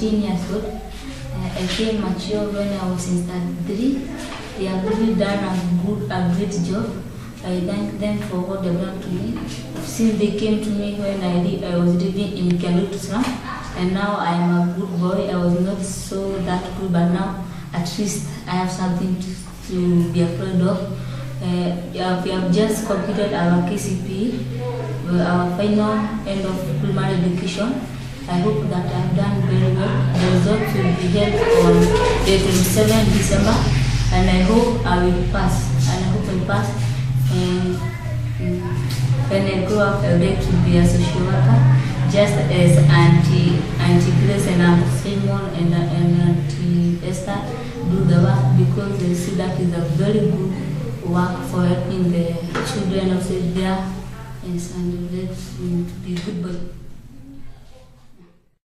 14 years old. I came mature when I was in standard 3. They have really done a great job. I thank them for what they've done to me. Since they came to me when I was living in Kalut slum, and now I am a good boy. I was not so that good, but now at least I have something to be afraid of. We have just completed our KCP, our final end of primary education. I hope that I have done very well. The results will be held on the 27th December, and I hope I will pass. And I hope I will pass. And when I grow up, I would like to be a social worker, just as Auntie Grace and Auntie Simon and Auntie Esther do the work, because they see that is a very good work for helping the children of there. And so let's be good boy.